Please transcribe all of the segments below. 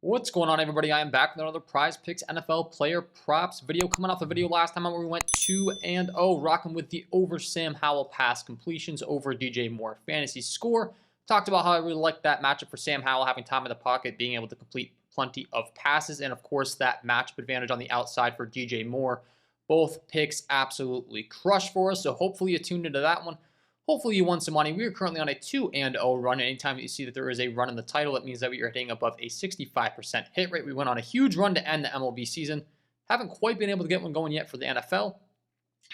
What's going on, everybody? I am back with another Prizepicks NFL player props video, coming off the video last time where we went 2-0, rocking with the over Sam Howell pass completions over DJ Moore fantasy score. Talked about how I really liked that matchup for Sam Howell, having time in the pocket, being able to complete plenty of passes, and of course that matchup advantage on the outside for DJ Moore. Both picks absolutely crushed for us, so hopefully you tuned into that one. Hopefully you won some money. We are currently on a 2-0 run. Anytime that you see that there is a run in the title, it means that we are hitting above a 65% hit rate. We went on a huge run to end the MLB season. Haven't quite been able to get one going yet for the NFL.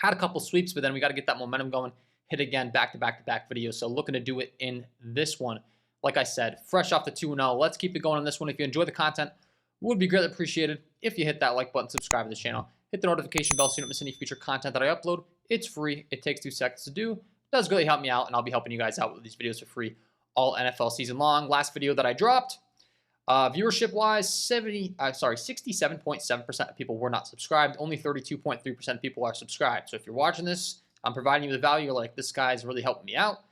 Had a couple sweeps, but then we got to get that momentum going. Hit again, back-to-back videos. So looking to do it in this one. Like I said, fresh off the 2-0. Let's keep it going on this one. If you enjoy the content, would be greatly appreciated if you hit that like button, subscribe to the channel. Hit the notification bell so you don't miss any future content that I upload. It's free. It takes 2 seconds to do. Does really help me out, and I'll be helping you guys out with these videos for free all NFL season long. Last video that I dropped, viewership-wise, 67.7% of people were not subscribed. Only 32.3% of people are subscribed. So if you're watching this, I'm providing you the value. You're like, this guy's really helping me out.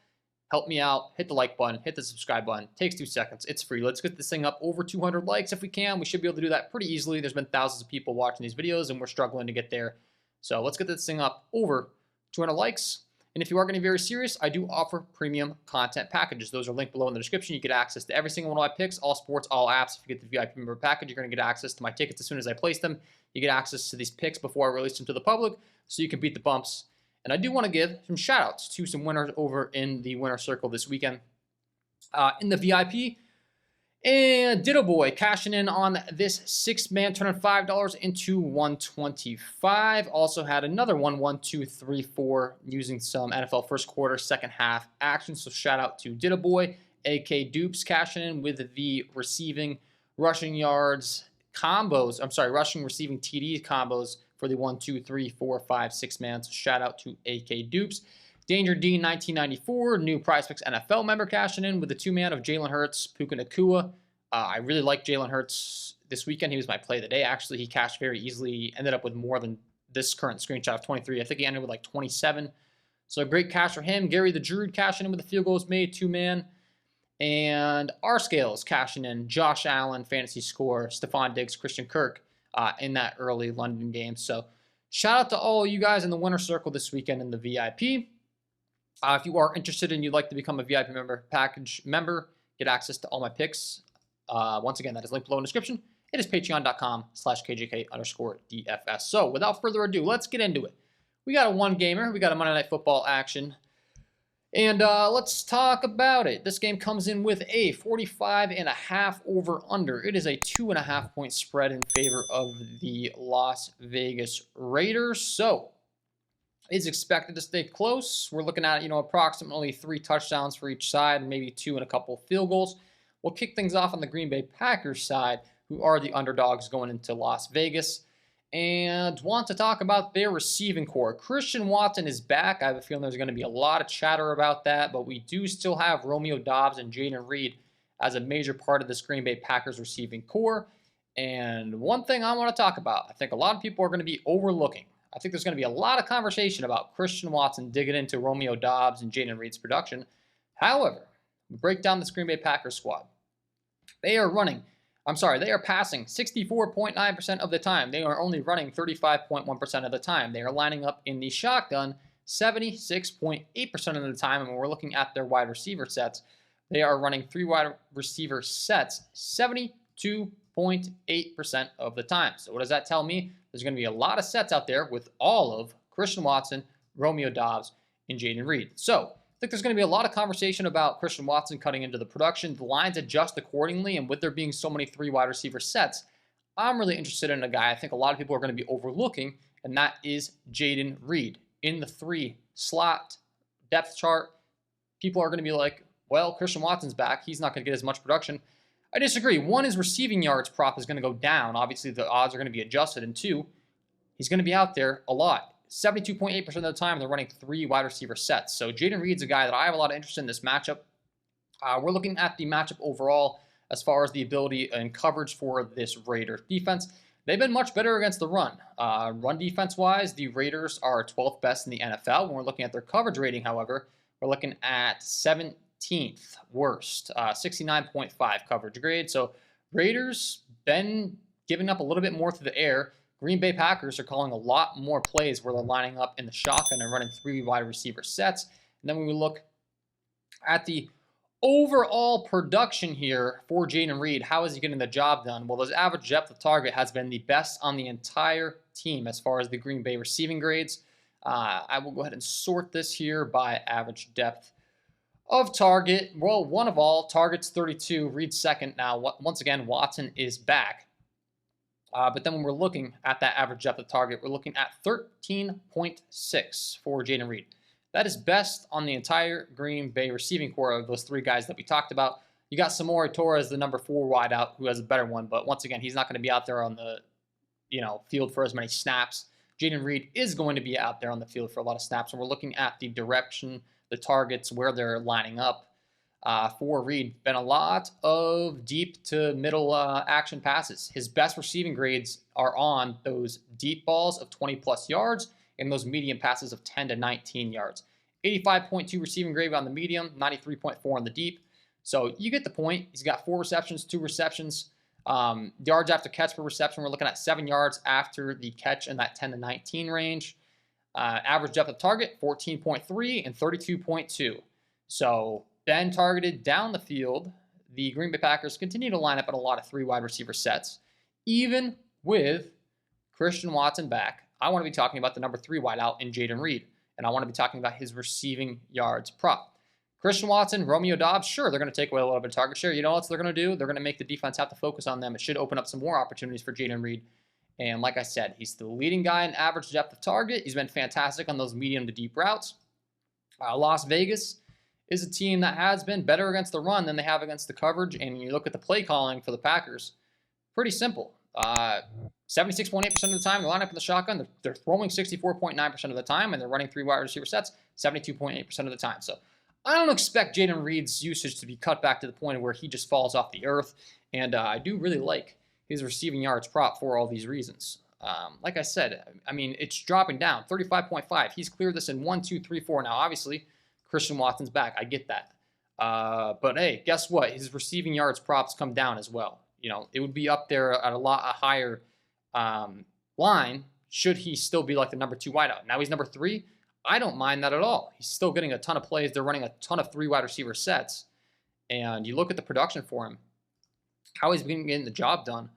Help me out. Hit the like button. Hit the subscribe button. Takes 2 seconds. It's free. Let's get this thing up over 200 likes if we can. We should be able to do that pretty easily. There's been thousands of people watching these videos, and we're struggling to get there. So let's get this thing up over 200 likes. And if you are going to be very serious, I do offer premium content packages. Those are linked below in the description. You get access to every single one of my picks, all sports, all apps. If you get the VIP member package, you're going to get access to my tickets as soon as I place them. You get access to these picks before I release them to the public, so you can beat the bumps. And I do want to give some shout-outs to some winners over in the winner circle this weekend. In the VIP, and Ditto Boy cashing in on this 6-man, turning $5 into 125. Also had another one, 1, 2, 3, 4, using some NFL first quarter, second half action. So shout out to Ditto Boy, AK Dupes, cashing in with the receiving rushing yards combos. I'm sorry, rushing receiving TD combos for the 1, 2, 3, 4, 5, 6-man. So shout out to AK Dupes. Danger Dean 1994, new Prizepicks NFL member, cashing in with the 2-man of Jalen Hurts, Puka Nacua. I really like Jalen Hurts this weekend. He was my play of the day. Actually, he cashed very easily. He ended up with more than this current screenshot of 23. I think he ended with like 27. So a great cash for him. Gary the Druid cashing in with the field goals made, 2-man. And R Scales cashing in. Josh Allen, fantasy score. Stephon Diggs, Christian Kirk in that early London game. So shout out to all you guys in the winner circle this weekend in the VIP. If you are interested and you'd like to become a VIP package member, get access to all my picks. Once again, that is linked below in the description. It is patreon.com/KJK_DFS. So without further ado, let's get into it. We got a one gamer. We got a Monday Night Football action. And let's talk about it. This game comes in with a 45.5 over under. It is a 2.5 point spread in favor of the Las Vegas Raiders. So is expected to stay close. We're looking at, approximately 3 touchdowns for each side, maybe 2 and a couple field goals. We'll kick things off on the Green Bay Packers side, who are the underdogs going into Las Vegas, and want to talk about their receiving core. Christian Watson is back. I have a feeling there's going to be a lot of chatter about that, but we do still have Romeo Doubs and Jayden Reed as a major part of this Green Bay Packers receiving core. And one thing I want to talk about, I think a lot of people are going to be overlooking. I think there's going to be a lot of conversation about Christian Watson digging into Romeo Doubs and Jayden Reed's production. However, we break down this Green Bay Packers squad. They are passing 64.9% of the time. They are only running 35.1% of the time. They are lining up in the shotgun 76.8% of the time. And when we're looking at their wide receiver sets, they are running 3 wide receiver sets 72.8% of the time. So what does that tell me? There's going to be a lot of sets out there with all of Christian Watson, Romeo Doubs, and Jayden Reed. So I think there's going to be a lot of conversation about Christian Watson cutting into the production. The lines adjust accordingly, and with there being so many 3 wide receiver sets, I'm really interested in a guy I think a lot of people are going to be overlooking, and that is Jayden Reed. In the 3 slot depth chart, people are going to be like, well, Christian Watson's back. He's not going to get as much production. I disagree. 1, his receiving yards prop is going to go down. Obviously, the odds are going to be adjusted. And 2, he's going to be out there a lot. 72.8% of the time, they're running 3 wide receiver sets. So Jayden Reed's a guy that I have a lot of interest in this matchup. We're looking at the matchup overall as far as the ability and coverage for this Raiders defense. They've been much better against the run. Run defense-wise, the Raiders are 12th best in the NFL. When we're looking at their coverage rating, however, we're looking at 17th worst, 69.5 coverage grade. So Raiders been giving up a little bit more through the air. Green Bay Packers are calling a lot more plays where they're lining up in the shotgun and running 3 wide receiver sets. And then when we look at the overall production here for Jayden Reed, how is he getting the job done? Well, his average depth of target has been the best on the entire team as far as the Green Bay receiving grades. I will go ahead and sort this here by average depth of target. Well, one of all, targets 32, Reed second. Now, once again, Watson is back. But then when we're looking at that average depth of target, we're looking at 13.6 for Jayden Reed. That is best on the entire Green Bay receiving core of those 3 guys that we talked about. You got Samori Torres, the number 4 wideout, who has a better one. But once again, he's not going to be out there on the field for as many snaps. Jayden Reed is going to be out there on the field for a lot of snaps. And we're looking at the direction, the targets, where they're lining up. For Reed, been a lot of deep to middle action passes. His best receiving grades are on those deep balls of 20+ yards and those medium passes of 10 to 19 yards. 85.2 receiving grade on the medium, 93.4 on the deep. So you get the point. He's got 4 receptions, 2 receptions. Yards after catch per reception, we're looking at 7 yards after the catch in that 10 to 19 range. Average depth of target, 14.3 and 32.2. So been targeted down the field. The Green Bay Packers continue to line up in a lot of 3 wide receiver sets. Even with Christian Watson back, I want to be talking about the number 3 wideout in Jayden Reed, and I want to be talking about his receiving yards prop. Christian Watson, Romeo Doubs, sure, they're going to take away a little bit of target share. You know what they're going to do? They're going to make the defense have to focus on them. It should open up some more opportunities for Jayden Reed. And like I said, he's the leading guy in average depth of target. He's been fantastic on those medium to deep routes. Las Vegas is a team that has been better against the run than they have against the coverage. And you look at the play calling for the Packers, pretty simple. 76.8% of the time, they line up in the shotgun. They're throwing 64.9% of the time, and they're running 3 wide receiver sets 72.8% of the time. So I don't expect Jayden Reed's usage to be cut back to the point where he just falls off the earth. And I do really like his receiving yards prop for all these reasons. Like I said, I mean, it's dropping down, 35.5. He's cleared this in 1, 2, 3, 4. Now, obviously, Christian Watson's back. I get that. But hey, guess what? His receiving yards props come down as well. You know, it would be up there at a higher line should he still be like the number 2 wideout. Now he's number 3. I don't mind that at all. He's still getting a ton of plays. They're running a ton of 3 wide receiver sets. And you look at the production for him, how he's been getting the job done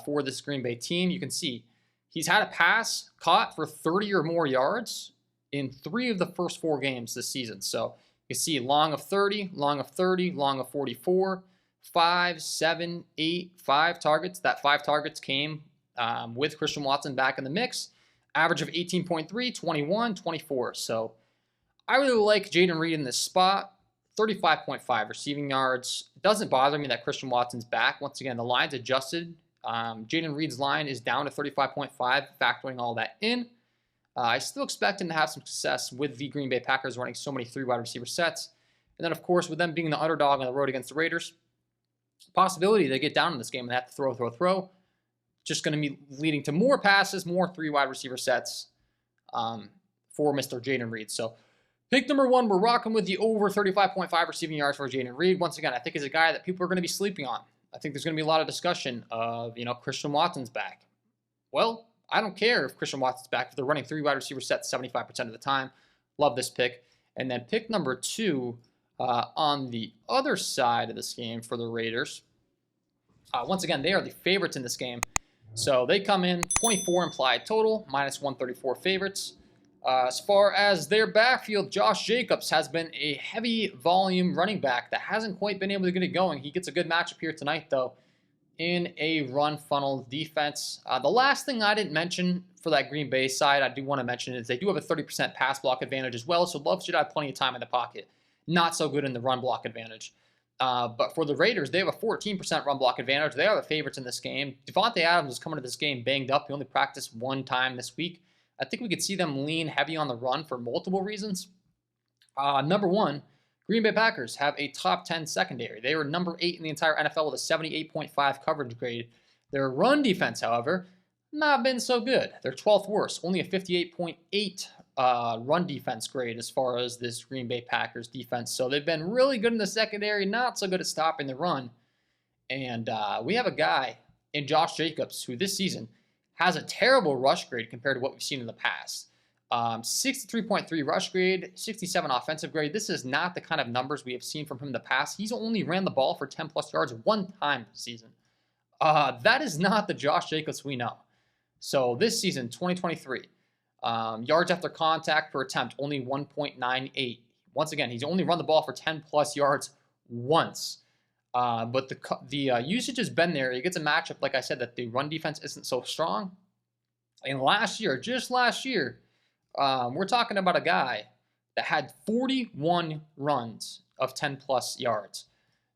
for this Green Bay team. You can see he's had a pass caught for 30 or more yards in 3 of the first 4 games this season. So you see long of 30, long of 30, long of 44, 5, 7, 8, 5 targets. That 5 targets came with Christian Watson back in the mix. Average of 18.3, 21, 24. So I really like Jayden Reed in this spot. 35.5 receiving yards. It doesn't bother me that Christian Watson's back. Once again, the line's adjusted. Jayden Reed's line is down to 35.5, factoring all that in. I still expect him to have some success with the Green Bay Packers running so many 3 wide receiver sets. And then, of course, with them being the underdog on the road against the Raiders, possibility they get down in this game and they have to throw. Just going to be leading to more passes, more 3 wide receiver sets for Mr. Jayden Reed. So pick number 1, we're rocking with the over 35.5 receiving yards for Jayden Reed. Once again, I think he's a guy that people are going to be sleeping on. I think there's going to be a lot of discussion of, Christian Watson's back. Well, I don't care if Christian Watson's back. If they're running 3 wide receiver sets 75% of the time, love this pick. And then pick number 2 on the other side of this game for the Raiders. Once again, they are the favorites in this game. So they come in 24 implied total, minus 134 favorites. As far as their backfield, Josh Jacobs has been a heavy volume running back that hasn't quite been able to get it going. He gets a good matchup here tonight, though, in a run funnel defense. The last thing I didn't mention for that Green Bay side, I do want to mention is they do have a 30% pass block advantage as well, so Love should have plenty of time in the pocket. Not so good in the run block advantage. But for the Raiders, they have a 14% run block advantage. They are the favorites in this game. Devontae Adams is coming to this game banged up. He only practiced 1 time this week. I think we could see them lean heavy on the run for multiple reasons. Number 1, Green Bay Packers have a top 10 secondary. They are number 8 in the entire NFL with a 78.5 coverage grade. Their run defense, however, not been so good. They're 12th worst, only a 58.8 run defense grade as far as this Green Bay Packers defense. So they've been really good in the secondary, not so good at stopping the run. And we have a guy in Josh Jacobs, who this season has a terrible rush grade compared to what we've seen in the past. 63.3 rush grade, 67 offensive grade. This is not the kind of numbers we have seen from him in the past. He's only ran the ball for 10 plus yards one time this season. That is not the Josh Jacobs we know. So this season, 2023, yards after contact per attempt, only 1.98. Once again, he's only run the ball for 10 plus yards once. But the usage has been there. He gets a matchup, like I said, that the run defense isn't so strong. And just last year, we're talking about a guy that had 41 runs of 10 plus yards.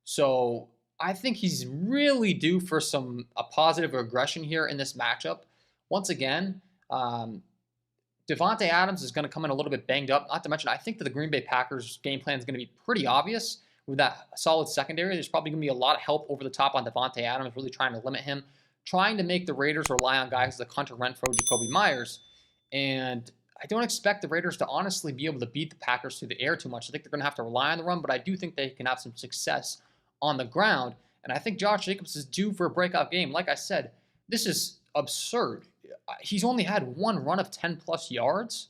So I think he's really due for a positive regression here in this matchup. Once again, Davante Adams is going to come in a little bit banged up. Not to mention, I think that the Green Bay Packers game plan is going to be pretty obvious with that solid secondary. There's probably going to be a lot of help over the top on Davante Adams, really trying to limit him, trying to make the Raiders rely on guys like Hunter Renfrow, Jacoby Myers. And I don't expect the Raiders to honestly be able to beat the Packers through the air too much. I think they're going to have to rely on the run, but I do think they can have some success on the ground. And I think Josh Jacobs is due for a breakout game. Like I said, this is absurd. He's only had one run of 10 plus yards.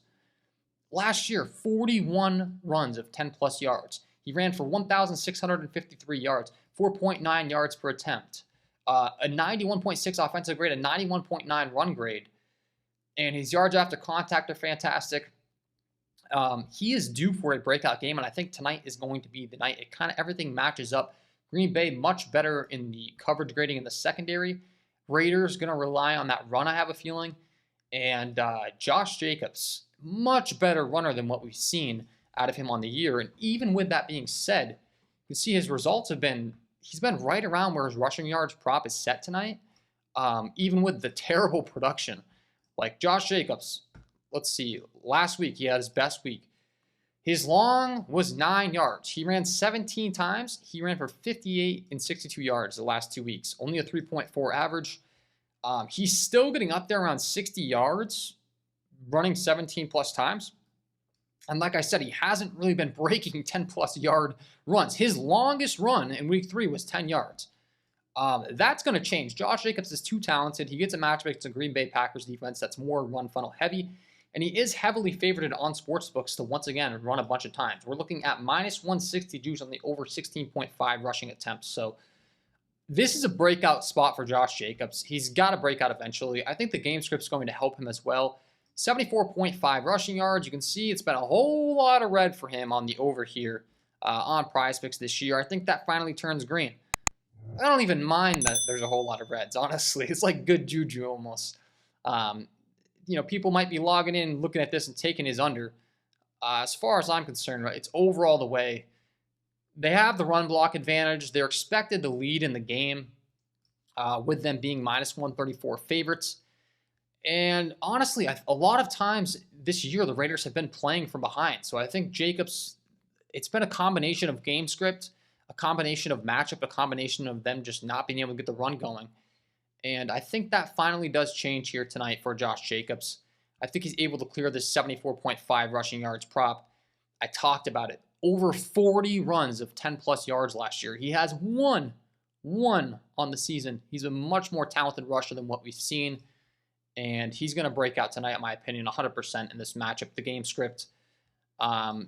Last year, 41 runs of 10 plus yards. He ran for 1,653 yards, 4.9 yards per attempt, a 91.6 offensive grade, a 91.9 run grade. And his yards after contact are fantastic. He is due for a breakout game, and I think tonight is going to be the night. It kind of everything matches up. Green Bay much better in the coverage grading in the secondary. Raiders going to rely on that run, I have a feeling. And Josh Jacobs, much better runner than what we've seen out of him on the year. And even with that being said, you can see his results he's been right around where his rushing yards prop is set tonight, even with the terrible production. Like Josh Jacobs, let's see, last week he had his best week. His long was 9 yards. He ran 17 times. He ran for 58 and 62 yards the last 2 weeks. Only a 3.4 average. He's still getting up there around 60 yards, running 17 plus times. And like I said, he hasn't really been breaking 10 plus yard runs. His longest run in week 3 was 10 yards. That's going to change. Josh Jacobs is too talented. He gets a matchup against a Green Bay Packers defense that's more run funnel heavy. And he is heavily favorited on sportsbooks to once again run a bunch of times. We're looking at minus 160 juice on the over 16.5 rushing attempts. So this is a breakout spot for Josh Jacobs. He's got to break out eventually. I think the game script's going to help him as well. 74.5 rushing yards. You can see it's been a whole lot of red for him on the over here on Prizepicks this year. I think that finally turns green. I don't even mind that there's a whole lot of reds, honestly. It's like good juju almost. People might be logging in, looking at this and taking his under. As far as I'm concerned, right, it's overall the way. They have the run block advantage. They're expected to lead in the game with them being minus 134 favorites. And honestly, a lot of times this year, the Raiders have been playing from behind. So I think Jacobs, it's been a combination of game script, a combination of matchup, a combination of them just not being able to get the run going. And I think that finally does change here tonight for Josh Jacobs. I think he's able to clear this 74.5 rushing yards prop. I talked about it. Over 40 runs of 10 plus yards last year. He has one on the season. He's a much more talented rusher than what we've seen. And he's going to break out tonight, in my opinion, 100% in this matchup. The game script, Davante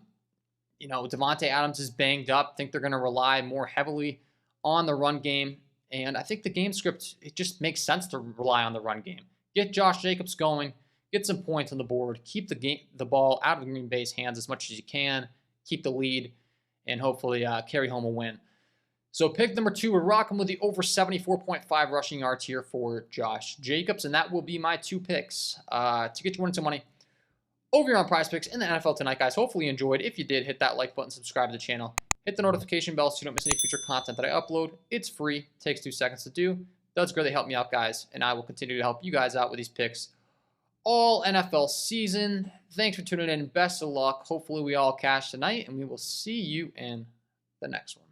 Adams is banged up. I think they're going to rely more heavily on the run game. And I think the game script, it just makes sense to rely on the run game. Get Josh Jacobs going, get some points on the board, keep the ball out of Green Bay's hands as much as you can, keep the lead, and hopefully carry home a win. So pick number 2, we're rocking with the over 74.5 rushing yards here for Josh Jacobs, and that will be my 2 picks to get you winning some money over here on Prizepicks in the NFL tonight, guys. Hopefully you enjoyed. If you did, hit that like button, subscribe to the channel. Hit the notification bell so you don't miss any future content that I upload. It's free. Takes 2 seconds to do. Does greatly help me out, guys. And I will continue to help you guys out with these picks all NFL season. Thanks for tuning in. Best of luck. Hopefully we all cash tonight. And we will see you in the next one.